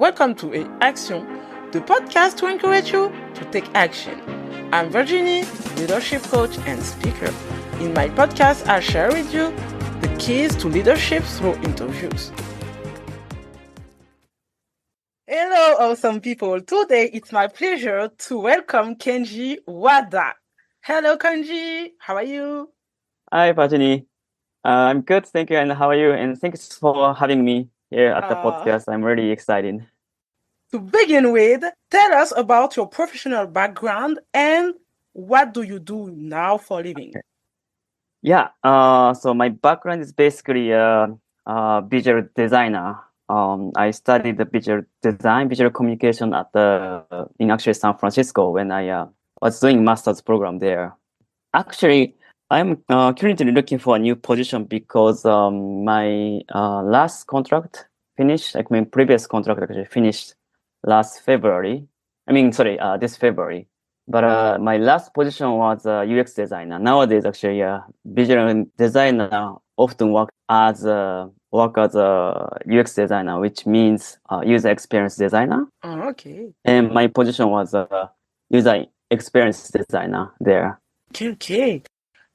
Welcome to Action, the podcast to encourage you to take action. I'm Virginie, leadership coach and speaker. In my podcast, I share with you the keys to leadership through interviews. Hello, awesome people. Today, it's my pleasure to welcome Kenji WADA. Hello, Kenji. How are you? Hi, Virginie. I'm good, thank you. And how are you? And thanks for having me here at the podcast. I'm really excited. To begin with, tell us about your professional background and what do you do now for a living? Yeah, so my background is basically a visual designer. I studied the visual design, visual communication in actually San Francisco when I was doing master's program there. Actually, I'm currently looking for a new position because my last contract finished, like my previous contract actually finished last February. This February. But my last position was a UX designer. Nowadays, actually, a visual designer often work as a UX designer, which means user experience designer. Oh, okay. And my position was a user experience designer there. Okay.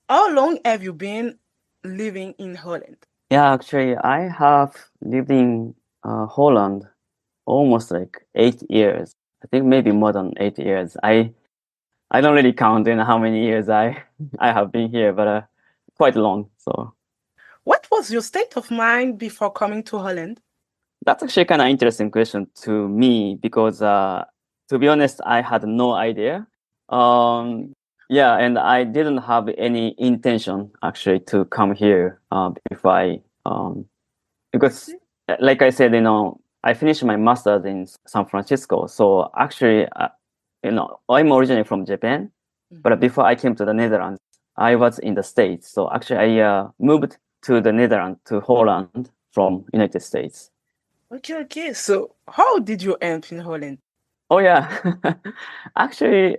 How long have you been living in Holland? Yeah, actually, I have lived in Holland almost like 8 years. I think maybe more than 8 years. I don't really count in how many years I have been here, but quite long. So, what was your state of mind before coming to Holland? That's actually kind of interesting question to me because, to be honest, I had no idea. Yeah, and I didn't have any intention actually to come here because, like I said, I finished my master's in San Francisco. So actually, I'm originally from Japan, but before I came to the Netherlands, I was in the States. So actually, I moved to the Netherlands, to Holland from United States. Okay. So how did you end in Holland? Oh, yeah. Actually,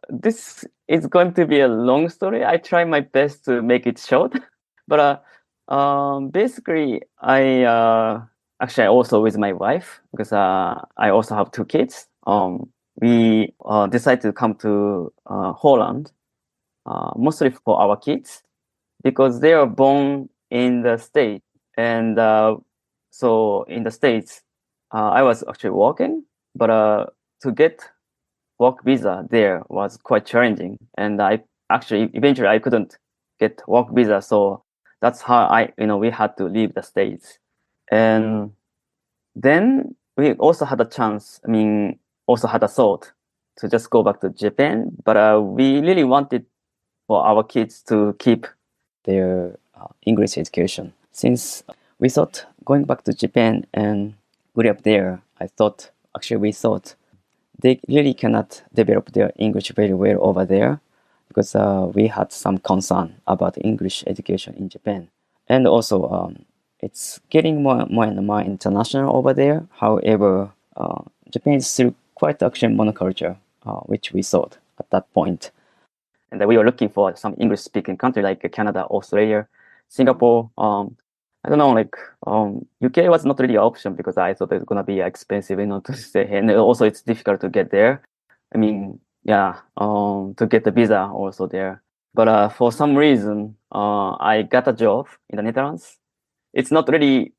this is going to be a long story. I try my best to make it short. But basically, I also with my wife, because I also have 2 kids. We decided to come to Holland, mostly for our kids, because they are born in the States. And so in the States, I was actually working, but to get work visa there was quite challenging. And eventually I couldn't get work visa. So that's how we had to leave the States. And then we also had a chance, also had a thought to just go back to Japan. But we really wanted for our kids to keep their English education. Since we thought going back to Japan and grew up there, we thought they really cannot develop their English very well over there because we had some concern about English education in Japan. And also, it's getting more and more international over there. However, Japan is still quite actually monoculture, which we thought at that point. And we were looking for some English-speaking country like Canada, Australia, Singapore. I don't know, UK was not really an option because I thought it was gonna be expensive, to stay here. And also it's difficult to get there. To get the visa also there. But for some reason, I got a job in the Netherlands. It's not really,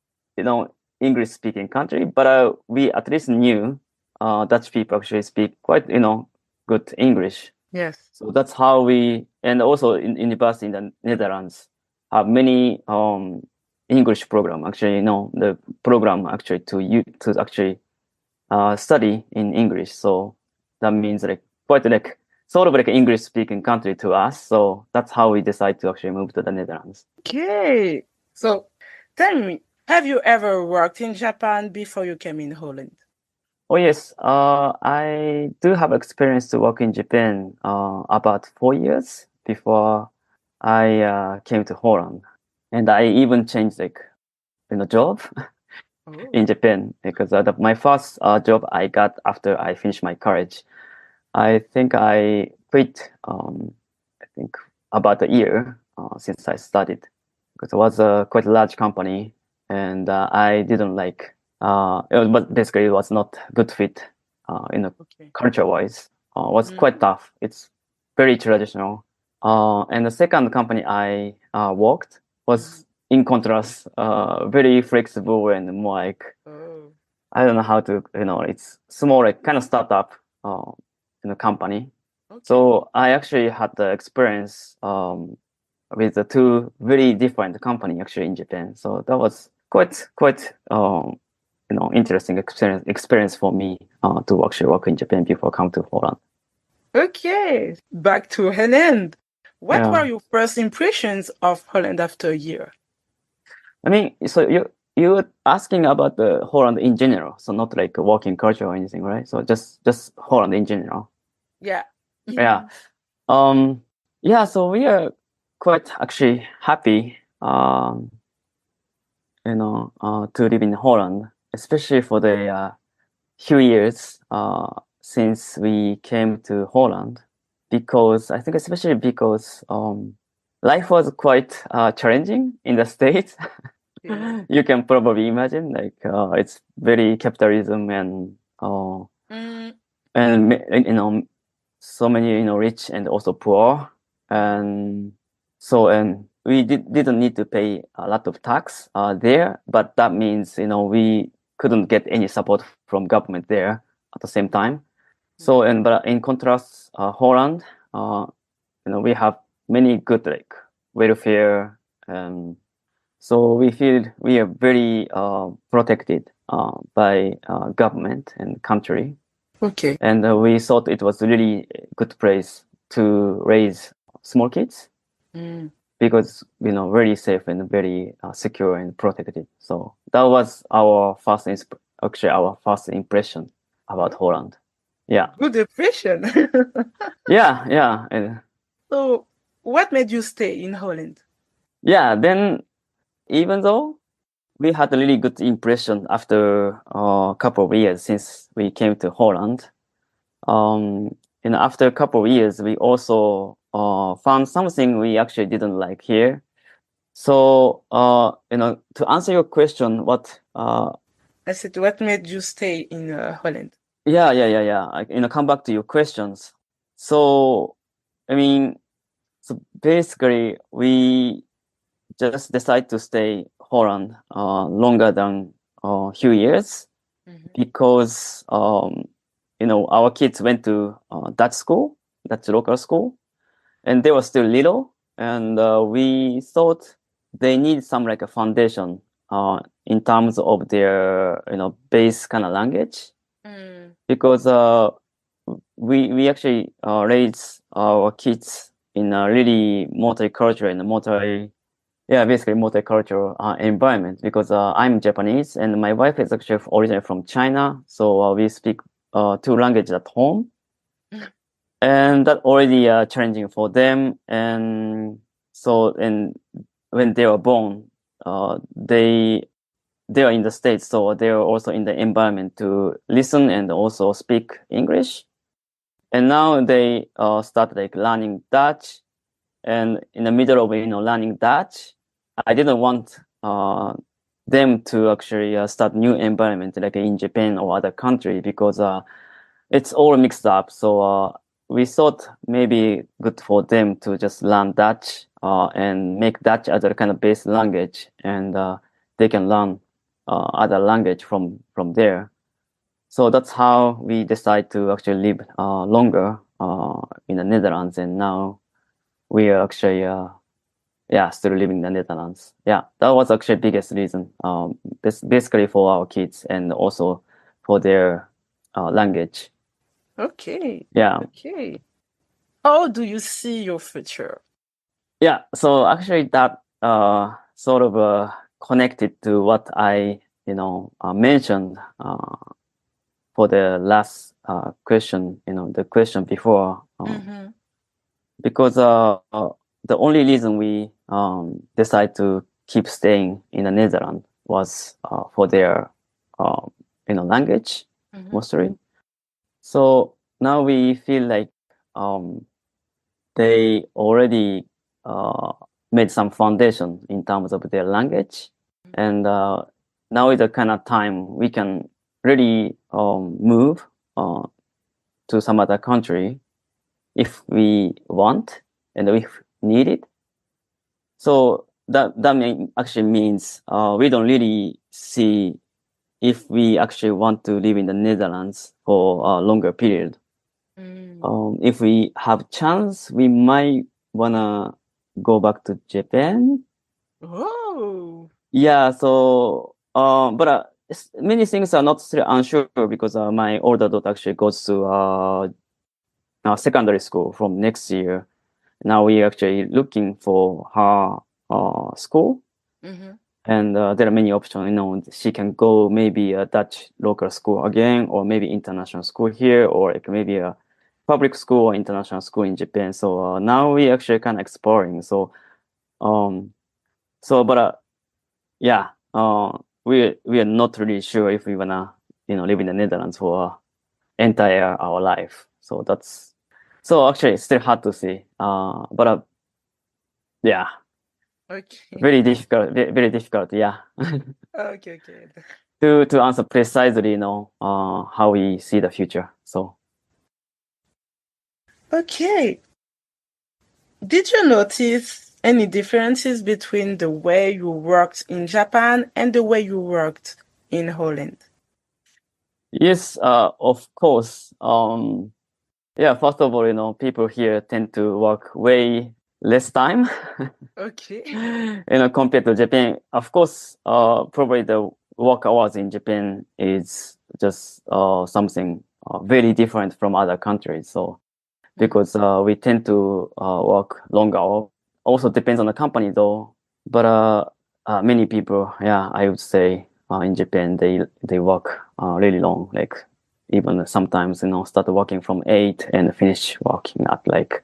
English-speaking country, but we at least knew Dutch people actually speak quite, good English. Yes. So that's how and also in university in the Netherlands have many English program. Actually, the program actually to actually study in English. So that means quite sort of like an English speaking country to us. So that's how we decide to actually move to the Netherlands. Okay. So tell me, have you ever worked in Japan before you came in Holland? Oh, yes. I do have experience to work in Japan about 4 years before I came to Holland. And I even changed job in Japan because my first job I got after I finished my college. I think I quit, about a year since I started because it was a quite large company and I didn't like But basically it was not good fit, Okay. culture-wise. Was quite tough. It's very traditional. And the second company I worked was, in contrast, very flexible and more like, Oh. I don't know how to, it's small, like kind of startup, company. Okay. So I actually had the experience with the two very different company actually in Japan. So that was quite interesting experience for me to actually work in Japan before come to Holland. Okay. Back to Holland. What Yeah. were your first impressions of Holland after a year? I mean, so you were asking about the Holland in general, so not like a working culture or anything, right? So just Holland in general. Yeah. Yeah. Yeah, so we are quite actually happy, to live in Holland, especially for the few years since we came to Holland, because I think especially because life was quite challenging in the States. Yeah. You can probably imagine, like it's very capitalism and so many rich and also poor, and we didn't need to pay a lot of tax there, but that means we couldn't get any support from government there at the same time. So but in contrast, Holland, we have many good like welfare, and so we feel we are very protected by government and country. Okay. And we thought it was really a good place to raise small kids because very safe and very secure and protected. So that was our our first impression about Holland. Yeah. Good impression. Yeah. And So, what made you stay in Holland? yeah, then even though we had a really good impression after a couple of years since we came to Holland, after a couple of years, we also found something we actually didn't like here. So, to answer your question, I said, what made you stay in Holland? Yeah. Come back to your questions. So, I mean, so basically, we just decided to stay Holland longer than a few years because our kids went to Dutch school, Dutch local school, and they were still little, and we thought they need some like a foundation in terms of their base kind of language, because we actually raise our kids in a really multicultural and basically multicultural environment, because I'm Japanese and my wife is actually originally from China, so we speak two languages at home, and that already challenging for them. And when they were born, they are in the States, so they are also in the environment to listen and also speak English. And now they start like learning Dutch, and in the middle of learning Dutch, I didn't want them to actually start new environment like in Japan or other country, because it's all mixed up. So we thought maybe good for them to just learn Dutch and make Dutch as a kind of base language, and they can learn other language from there. So that's how we decide to actually live longer in the Netherlands, and now we are actually still living in the Netherlands. Yeah, that was actually biggest reason, basically for our kids and also for their language. Okay. Yeah. Okay. How do you see your future? Yeah. So actually, that sort of connected to what I mentioned for the last question. The question before, because the only reason we decide to keep staying in the Netherlands was for their language mostly. So now we feel like they already made some foundation in terms of their language, and now is the kind of time we can really move to some other country if we want and if needed. So that actually means we don't really see if we actually want to live in the Netherlands for a longer period. If we have chance, we might wanna go back to Japan. Oh. Yeah. So, but many things are not still unsure because my older daughter actually goes to secondary school from next year. Now we actually looking for her school, and there are many options. You know, she can go maybe a Dutch local school again, or maybe international school here, or like maybe a public school or international school in Japan. So now we actually kind of exploring. So, but yeah, we are not really sure if we wanna live in the Netherlands for entire our life. So actually it's still hard to see. But yeah. Okay. Very difficult. Very difficult. Yeah. Okay. To answer precisely, how we see the future. So. Okay. Did you notice any differences between the way you worked in Japan and the way you worked in Holland? Yes, of course. Yeah, first of all, people here tend to work way less time. Okay. Compared to Japan. Of course, probably the work hours in Japan is just something very different from other countries. So, because we tend to work longer. Also depends on the company though. But many people, yeah, I would say in Japan they work really long, like even sometimes start working from 8 and finish working at like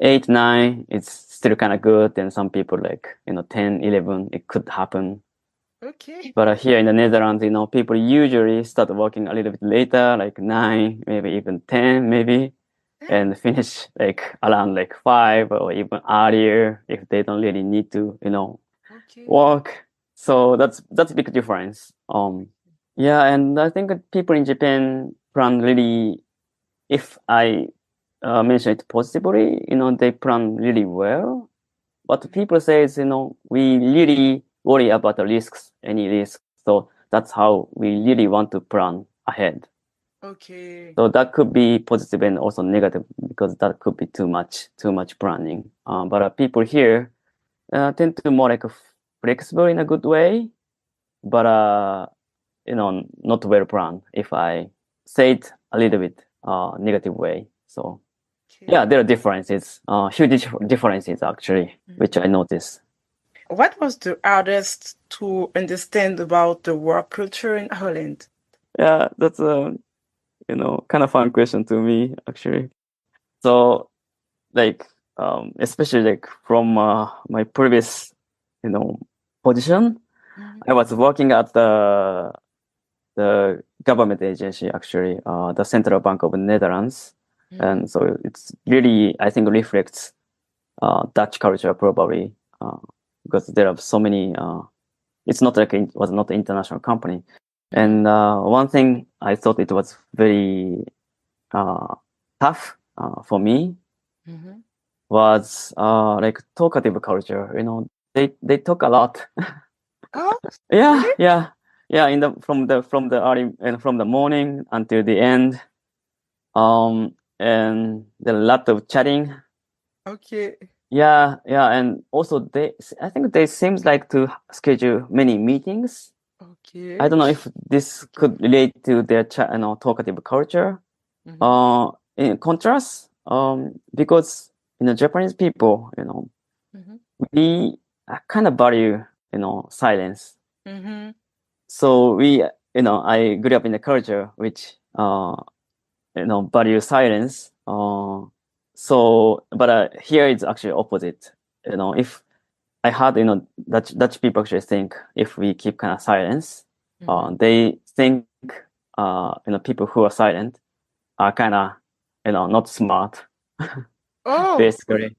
8, 9. It's still kind of good. And some people like 10, 11, it could happen. Okay. But here in the Netherlands, people usually start working a little bit later, like 9, maybe even 10, maybe, and finish like around like 5 or even earlier if they don't really need to, work. So that's a big difference. Yeah, and I think that people in Japan plan really, if I mention it positively, they plan really well. What people say is, we really worry about the risks, any risks. So that's how we really want to plan ahead. Okay. So that could be positive and also negative because that could be too much planning. But people here tend to more like flexible in a good way, but not well planned. If I say it a little bit negative way, so. Okay. Yeah, there are differences, huge differences actually, which I noticed. What was the hardest to understand about the work culture in Holland? Yeah, that's a kind of fun question to me actually. So, like, especially like from my previous, position, I was working at the government agency actually, the Central Bank of the Netherlands, and so it's really I think reflects Dutch culture probably because there are so many. It's not like it was not an international company, and one thing I thought it was very tough for me was like talkative culture. They talk a lot. Oh, Yeah, really? yeah. From the early and from the morning until the end, and there are a lot of chatting. Okay. Yeah, and also I think they seems like to schedule many meetings. Okay. I don't know if this could relate to their talkative culture. In contrast, because Japanese people, we kind of value silence. So I grew up in a culture which value silence. But here it's actually opposite. If I had Dutch people actually think if we keep kind of silence, they think people who are silent are kind of not smart. Oh. Basically,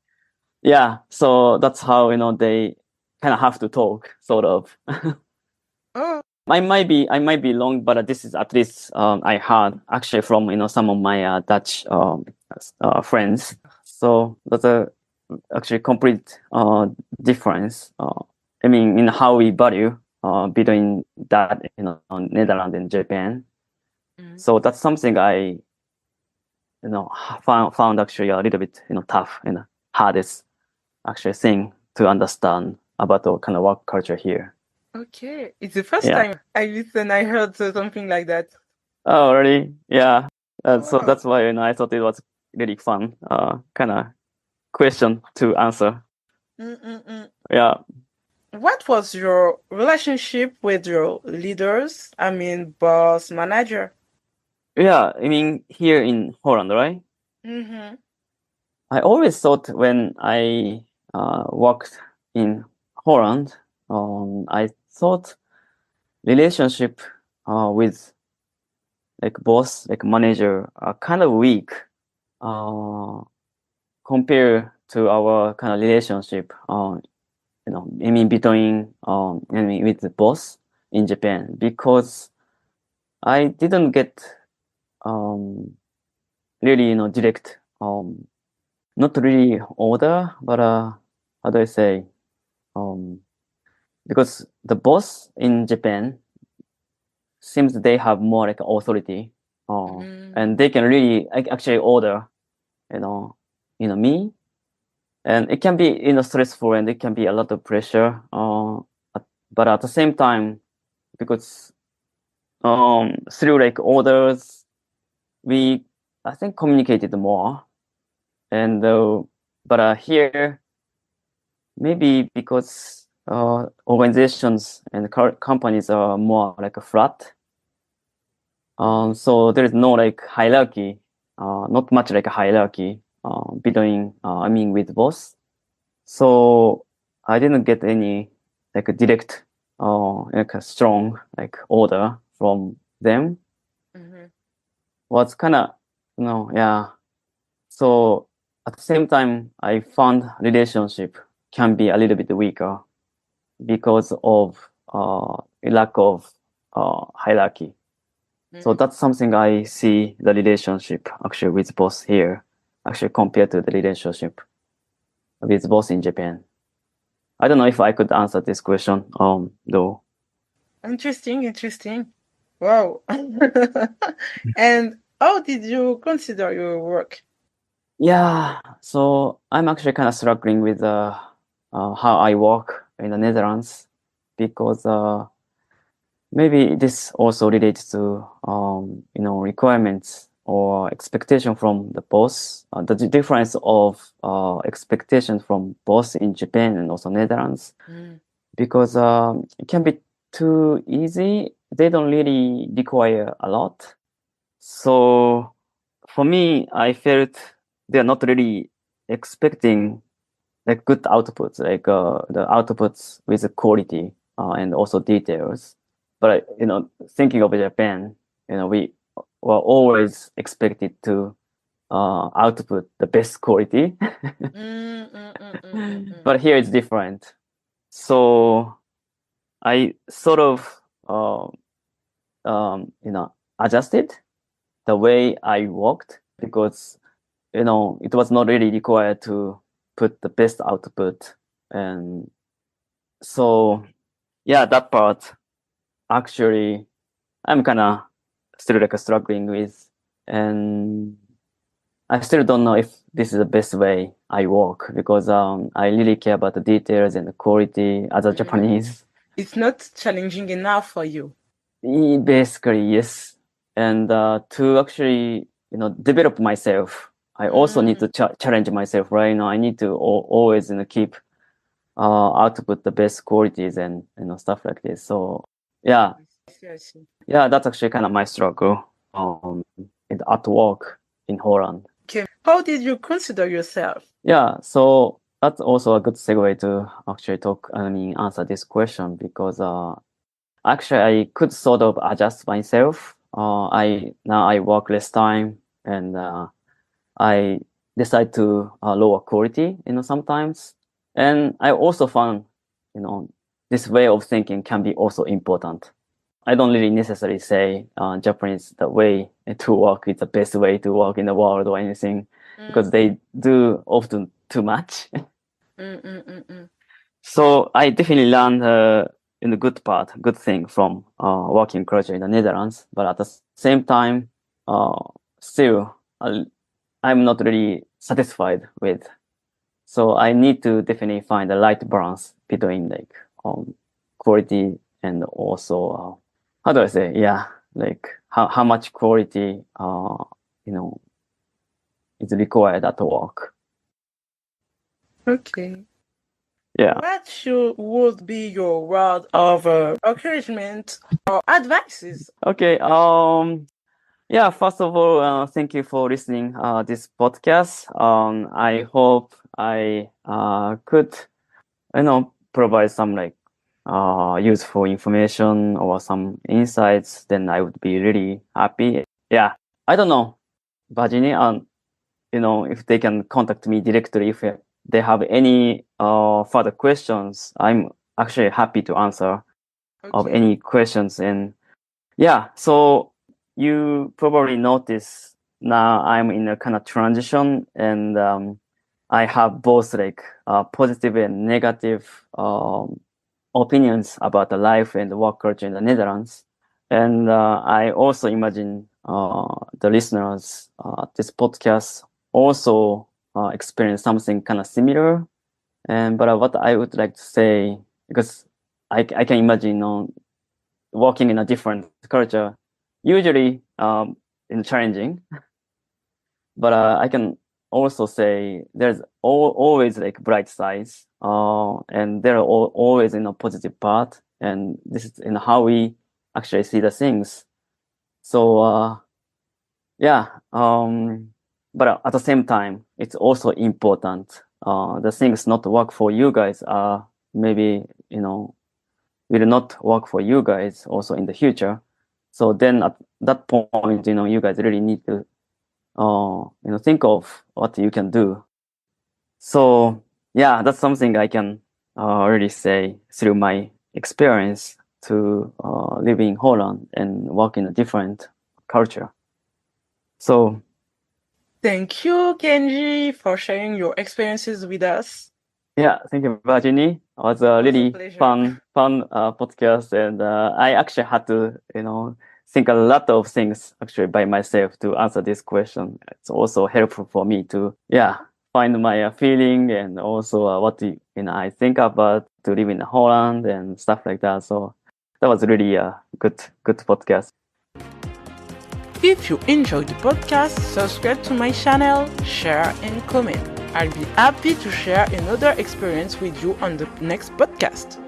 yeah. So that's how they kind of have to talk, sort of. Oh. I might be wrong, but this is at least I heard actually from some of my Dutch friends. So that's a actually complete difference. I mean, in how we value between that Netherlands and Japan. So that's something I found actually a little bit tough and hardest actually thing to understand about the kind of work culture here. Okay, it's the first time I heard something like that. Oh, really? Yeah. So Wow. that's why I thought it was really fun kind of question to answer. Yeah. What was your relationship with your leaders? I mean, boss, manager? Yeah, I mean, here in Holland, right? I always thought when I worked in Holland, I thought relationship with like boss, like manager, are kind of weak compared to our kind of relationship. I mean between with the boss in Japan, because I didn't get really direct not really order, but how do I say, because the boss in Japan seems they have more like authority, and they can really actually order me, and it can be stressful, and it can be a lot of pressure, but at the same time, because through like orders we I think communicated more, and but here maybe because organizations and companies are more like a flat, so there is no like hierarchy, not much like a hierarchy between I mean with boss. So I didn't get any like a direct like a strong like order from them. Was kind of yeah. So at the same time, I found relationship can be a little bit weaker because of lack of hierarchy. So that's something I see the relationship actually with boss here, actually compared to the relationship with boss in Japan. I don't know if I could answer this question, though. Interesting. Wow. And how did you consider your work? Yeah, so I'm actually kind of struggling with how I work in the Netherlands, because maybe this also relates to requirements or expectation from the boss. The difference of expectation from boss in Japan and also Netherlands, because it can be too easy. They don't really require a lot. So for me, I felt they're not really expecting like good outputs, like the outputs with the quality and also details. But thinking of Japan, we were always expected to output the best quality. But here it's different. So I sort of adjusted the way I worked, because it was not really required to put the best output. And so yeah, that part actually I'm kind of still like struggling with, and I still don't know if this is the best way I work, because I really care about the details and the quality as a Japanese. It's not challenging enough for you. Basically, yes. And to actually develop myself, I also need to challenge myself, right? I need to always keep output the best qualities and stuff like this. So yeah, I see. yeah, that's actually kind of my struggle at work in Holland. Okay. How did you consider yourself? Yeah, so that's also a good segue to actually answer this question, because actually I could sort of adjust myself. I work less time, and I decide to lower quality, sometimes. And I also found, this way of thinking can be also important. I don't really necessarily say Japanese the way to work is the best way to work in the world or anything, because they do often too much. So I definitely learned in the good thing from working culture in the Netherlands. But at the same time, still, I'm not really satisfied with. So I need to definitely find the right balance between like quality and also how do I say? Yeah, like how much quality is required at work. Okay. Yeah. What would be your word of encouragement or advices? Okay. Yeah. First of all, thank you for listening this podcast. I hope I could provide some like useful information or some insights. Then I would be really happy. Yeah. I don't know, Virginie. If they can contact me directly if they have any further questions, I'm actually happy to answer of any questions. And yeah, so you probably notice now I'm in a kind of transition, and I have both like positive and negative opinions about the life and the work culture in the Netherlands. And I also imagine the listeners this podcast also experience something kind of similar. But what I would like to say, because I can imagine working in a different culture, usually challenging. But I can also say there's always like bright sides, and there are always positive part, and this is in how we actually see the things. So yeah, but at the same time, it's also important. The things not work for you guys are maybe will not work for you guys also in the future. So then at that point, you guys really need to think of what you can do. So yeah, that's something I can really say through my experience to live in Holland and work in a different culture. So thank you, Kenji, for sharing your experiences with us. Yeah, thank you, Virginie. It was a really fun podcast, and I actually had to think a lot of things actually by myself to answer this question. It's also helpful for me to find my feeling and also what I think about to live in Holland and stuff like that. So that was really a good podcast. If you enjoyed the podcast, subscribe to my channel, share and comment. I'll be happy to share another experience with you on the next podcast.